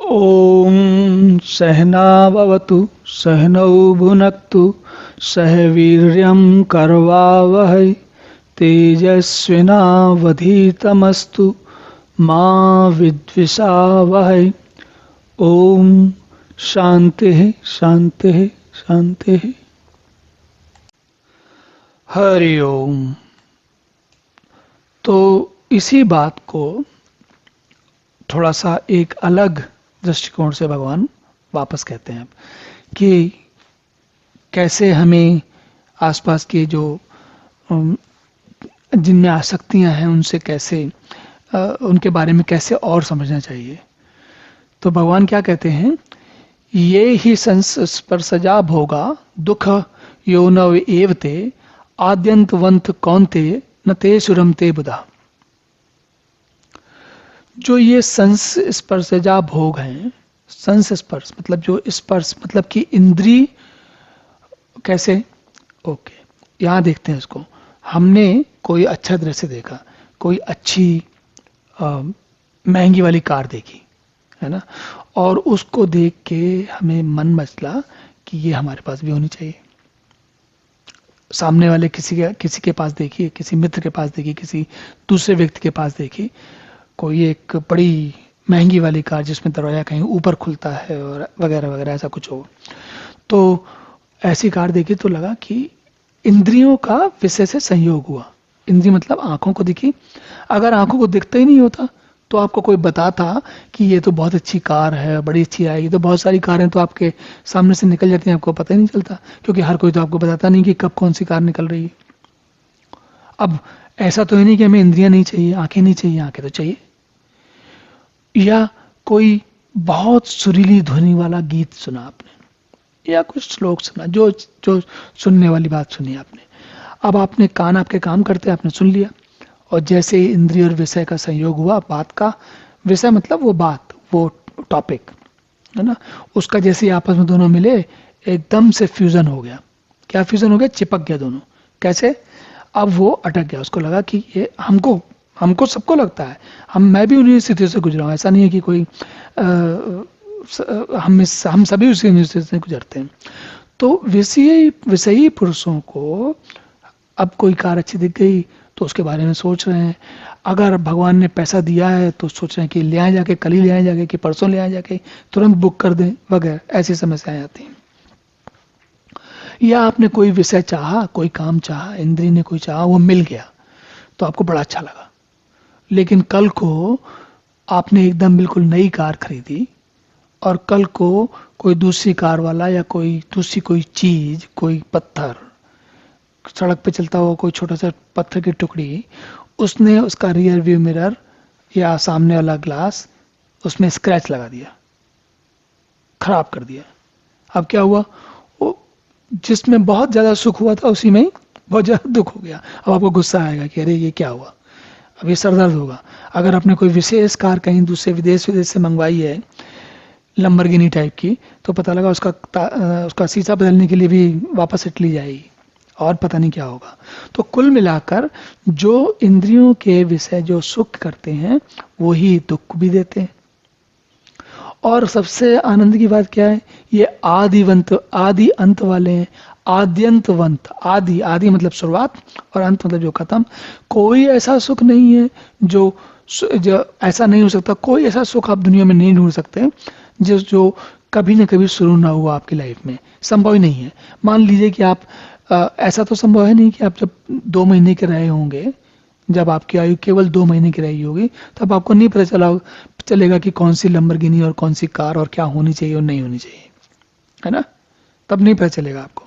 ॐ सहनाववतु सहनौ भुनक्तु सह वीर्यं करवावहै तेजस्विनावधीतमस्तु मा विद्विषावहै। ॐ शान्तिः शान्तिः शान्तिः। हरि ओम। तो इसी बात को थोड़ा सा एक अलग दृष्टिकोण से भगवान वापस कहते हैं कि कैसे हमें आसपास के जो जिनमें आसक्तियां हैं उनसे कैसे उनके बारे में कैसे और समझना चाहिए। तो भगवान क्या कहते हैं, ये ही संस्पर्शजा भोगा दुख योनव एवते आद्यंतवंत कौन्ते न ते सुरमते बुधा। जो ये संस्पर्शजा भोग हैं, संस्पर्श मतलब जो स्पर्श मतलब कि इंद्री कैसे, ओके यहाँ देखते हैं इसको। हमने कोई अच्छा दृश्य देखा, कोई अच्छी महंगी वाली कार देखी है ना, और उसको देख के हमें मन मचला कि ये हमारे पास भी होनी चाहिए। सामने वाले किसी के पास देखी, किसी मित्र के पास देखी, किसी दूसरे व्यक्ति के पास देखी कोई एक बड़ी महंगी वाली कार जिसमें दरवाजा कहीं ऊपर खुलता है और वगैरह वगैरह ऐसा कुछ हो, तो ऐसी कार देखी तो लगा कि इंद्रियों का विषय से संयोग हुआ। इंद्रिय मतलब आंखों को दिखी। अगर आंखों को दिखता ही नहीं होता तो आपको कोई बताता कि ये तो बहुत अच्छी कार है, बड़ी अच्छी आएगी, तो बहुत सारी कारें तो आपके सामने से निकल जाती हैं, आपको पता ही नहीं चलता, क्योंकि हर कोई तो आपको बताता नहीं कि कब कौन सी कार निकल रही है। अब ऐसा तो है नहीं कि हमें इंद्रियां नहीं चाहिए, आंखें नहीं चाहिए, आंखें तो चाहिए। या कोई बहुत सुरीली ध्वनि वाला गीत सुना आपने, या कुछ श्लोक सुना, जो जो सुनने वाली बात सुनी आपने। अब आपने कान आपके काम करते, आपने सुन लिया, और जैसे ही इंद्रिय और विषय का संयोग हुआ, बात का विषय मतलब वो बात, वो टॉपिक है ना, उसका जैसे आपस में दोनों मिले एकदम से फ्यूजन हो गया। क्या फ्यूजन हो गया? चिपक गया दोनों। कैसे? अब वो अटक गया, उसको लगा कि ये हमको सबको लगता है, मैं भी उन्हीं स्थितियों से गुजरा हूँ। ऐसा नहीं है कि कोई हम सभी उसी स्थिति से गुजरते हैं। तो विषयी पुरुषों को अब कोई कार अच्छी दिख गई तो उसके बारे में सोच रहे हैं। अगर भगवान ने पैसा दिया है तो सोच रहे हैं कि ले आए जाके, कल ही ले आए जाके, कि परसों ले आए जाके, तुरंत बुक कर दें वगैरह, ऐसी समस्याएं आती हैं। या आपने कोई विषय चाहा, कोई काम चाहा, इंद्रिय ने कोई चाहा, वो मिल गया तो आपको बड़ा अच्छा लगा। लेकिन कल को आपने एकदम बिल्कुल नई कार खरीदी और कल को कोई दूसरी कार वाला या कोई दूसरी कोई चीज, कोई पत्थर, सड़क पे चलता हुआ कोई छोटा सा पत्थर की टुकड़ी, उसने उसका रियर व्यू मिरर या सामने वाला ग्लास, उसमें स्क्रैच लगा दिया, खराब कर दिया। अब क्या हुआ? वो जिसमें बहुत ज्यादा सुख हुआ था उसी में ही बहुत ज्यादा दुख हो गया। अब आपको गुस्सा आएगा कि अरे ये क्या हुआ, अब ये सरदर्द होगा। अगर आपने कोई विशेष कार कहीं दूसरे विदेश से मंगवाई है, लंबरगिनी टाइप की, तो पता लगा उसका शीशा बदलने के लिए भी वापस इटली जाएगी और पता नहीं क्या होगा। तो कुल मिलाकर जो इंद्रियों के विषय जो सुख करते हैं वही दुख भी देते हैं। और सबसे आनंद की बात क्या है, ये आदि अंत वाले हैं। आद्यंतवंत, आदि मतलब शुरुआत और अंत मतलब जो खत्म। कोई ऐसा सुख नहीं है जो ऐसा नहीं हो सकता, कोई ऐसा सुख आप दुनिया में नहीं ढूंढ सकते जो कभी ना कभी शुरू ना हुआ आपकी लाइफ में। संभव ही नहीं है। मान लीजिए कि आप ऐसा तो संभव है नहीं कि आप जब 2 महीने के रहे होंगे, जब आपकी आयु केवल 2 महीने की रही होगी, तब आपको नहीं पता चलेगा कि कौन सी लंबरगिनी और कौन सी कार और क्या होनी चाहिए और नहीं होनी चाहिए, है ना। तब नहीं पता चलेगा आपको।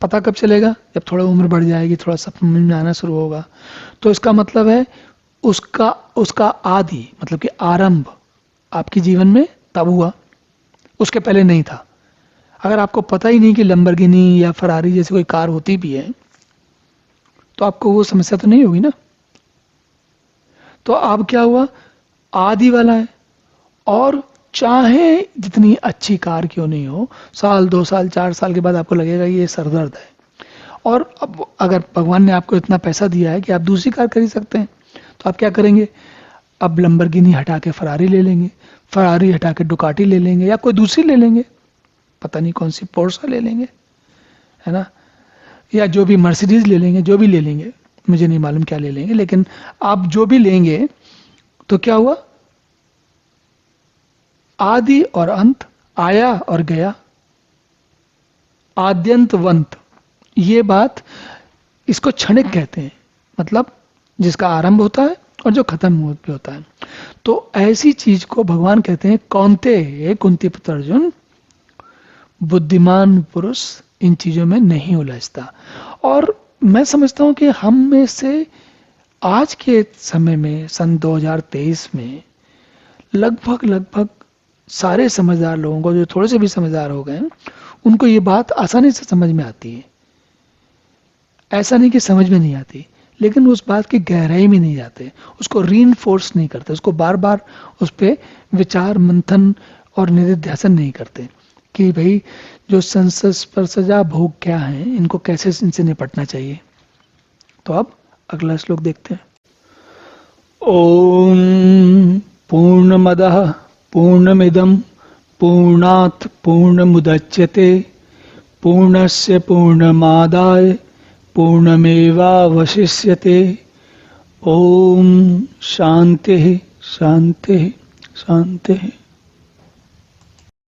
पता कब चलेगा? जब थोड़ा उम्र बढ़ जाएगी, थोड़ा समझ में आना शुरू होगा। तो इसका मतलब है उसका आदि मतलब कि आरंभ आपके जीवन में तब हुआ, उसके पहले नहीं था। अगर आपको पता ही नहीं कि लंबरगिनी या फरारी जैसी कोई कार होती भी है, तो आपको वो समस्या तो नहीं होगी ना। तो अब क्या हुआ? आदि वाला है, और चाहे जितनी अच्छी कार क्यों नहीं हो, साल 2 साल 4 साल के बाद आपको लगेगा ये सरदर्द है। और अब अगर भगवान ने आपको इतना पैसा दिया है कि आप दूसरी कार खरीद सकते हैं, तो आप क्या करेंगे? अब लंबरगिनी हटा के फरारी ले लेंगे। फरारी हटा के डुकाटी ले लेंगे या कोई दूसरी ले लेंगे, पता नहीं कौन सी, पोर्सा ले लेंगे, है ना, या जो भी मर्सिडीज ले लेंगे, जो भी ले लेंगे, मुझे नहीं मालूम क्या ले लेंगे, लेकिन आप जो भी लेंगे तो क्या हुआ, आदि और अंत, आया और गया, आद्यंतवंत, ये बात, इसको क्षणिक कहते हैं, मतलब जिसका आरंभ होता है और जो खत्म भी होता है। तो ऐसी चीज को भगवान कहते हैं कौन्तेय, कुंती पुत्र अर्जुन, बुद्धिमान पुरुष इन चीजों में नहीं उलझता। और मैं समझता हूं कि हम में से आज के समय में सन 2023 में लगभग सारे समझदार लोगों को, जो थोड़े से भी समझदार हो गए, उनको ये बात आसानी से समझ में आती है। ऐसा नहीं कि समझ में नहीं आती, लेकिन उस बात की गहराई में नहीं जाते, उसको रीइंफोर्स नहीं करते, उसको बार बार उस पर विचार मंथन और निधिध्यासन नहीं करते कि भाई जो संसद पर सजा भोग क्या है, इनको कैसे इनसे निपटना चाहिए। तो अब अगला श्लोक देखते हैं। ओम पूर्णमदः पूर्णमिदं पूर्णात् पूर्णमुदच्यते पूर्णस्य पूर्णमादाय पूर्णमेवावशिष्यते। ओम शांति शांति शांति।